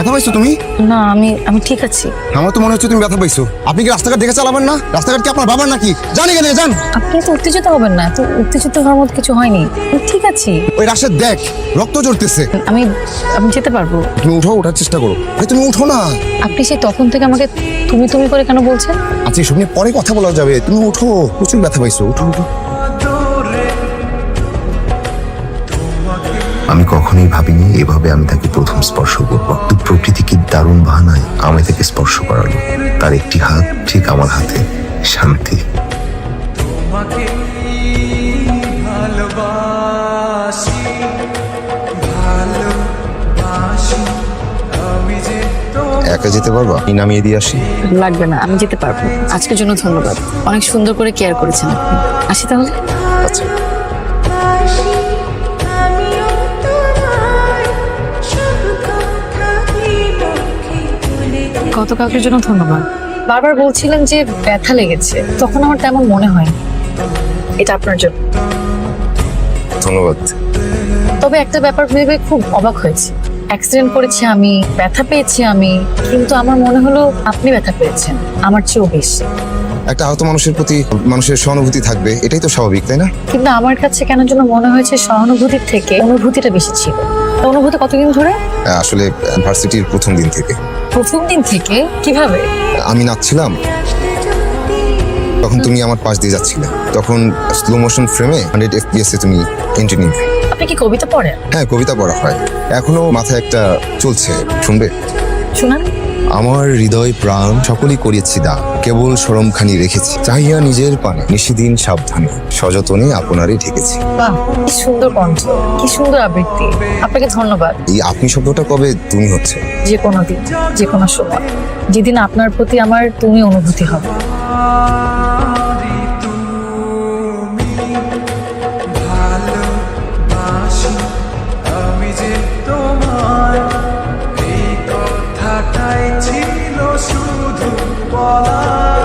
ব্যথা পাইছো তুমি? না, আমি ঠিক আছি। আমার তো মনে হচ্ছে তুমি ব্যথা পাইছো। আপনি কি রাস্তাঘাট দেখে চালাবেন না? রাস্তাঘাট কি আপনার বাবার নাকি? জানি কেন যান। আপনি তো উত্তেজিত হবেন না, তো উত্তেজিত হওয়ার মতো কিছু হয়নি। আমি ঠিক আছি। ওই রাশেদ দেখ, রক্ত ঝরতেছে। আমি যেতে পারবো। তুমি উঠো, ওঠার চেষ্টা করো। তুমি উঠো না। আপনি সেই তখন থেকে আমাকে তুমি তুমি করে কেন বলছেন? আচ্ছা, এসব নিয়ে পরে কথা বলা যাবে। তুমি উঠো, প্রচুর ব্যথা পাইছো। উঠো উঠো। আমি কখনোই ভাবিনি এভাবে আমি তাকে প্রথম স্পর্শ করব। তো প্রকৃতি কি দারুণ বাহানায় আমায় তাকে স্পর্শ করালো। তার একটি হাত ঠিক আমার হাতে। শান্তি। একা যেতে পারবা? আমি নামিয়ে দিয়ে আসি। লাগবে না, আমি যেতে পারবো। আজকের জন্য ধন্যবাদ। অনেক সুন্দর করে কেয়ার করেছেন আপনি। আসি তাহলে। আচ্ছা। গত কালকের জন্য ধন্যবাদ। বারবার বলছিলেন যে ব্যথা লেগেছে, তখন আমার তেমন মনে হয়নি। এটা আপনার জন্য। ধন্যবাদ। তবে একটা ব্যাপার ভেবে খুব অবাক হয়েছি। অ্যাক্সিডেন্ট করেছি আমি, ব্যথা পেয়েছি আমি, কিন্তু আমার মনে হলো আপনি ব্যথা পেয়েছেন আমার চেয়েও বেশি। একটা আহত মানুষের প্রতি মানুষের সহানুভূতি থাকবে, এটাই তো স্বাভাবিক, তাই না? কিন্তু আমার কাছে কেন যেন মনে হয়েছে সহানুভূতির থেকে অনুভূতিটা বেশি ছিল। অনুভূতি কতদিন ধরে? আসলে ভার্সিটির প্রথম দিন থেকে। প্রথম দিন থেকে? কিভাবে? আমি নাচছিলাম, তখন তুমি আমার পাশ দিয়ে যাচ্ছিলে। তখন স্লো মোশন ফ্রেমে 100 FPS এ তুমি এন্ট্রি নিবে। আপনি কি কবিতা পড়েন? হ্যাঁ, কবিতা পড়া হয়। এখনো মাথায় একটা চলছে, শুনবে? শুনান। আমার হৃদয় প্রাণ সকলই করিয়েছি দান, কেবল সরমখানি রেখেছি চাহিয়া নিজের পানে, নিশিদিন সাবধানে সযতনে আপনারই ঢেকেছি। বাহ, কি সুন্দর কণ্ঠ, কি সুন্দর আবৃত্তি। আপনাকে ধন্যবাদ। এই আপনি শব্দটা কবে তুমি হচ্ছে? যে কোনো দিন, যে কোনো সময়, যেদিন আপনার প্রতি আমার তুমি অনুভূতি হবে। ছিল শুধু বলা।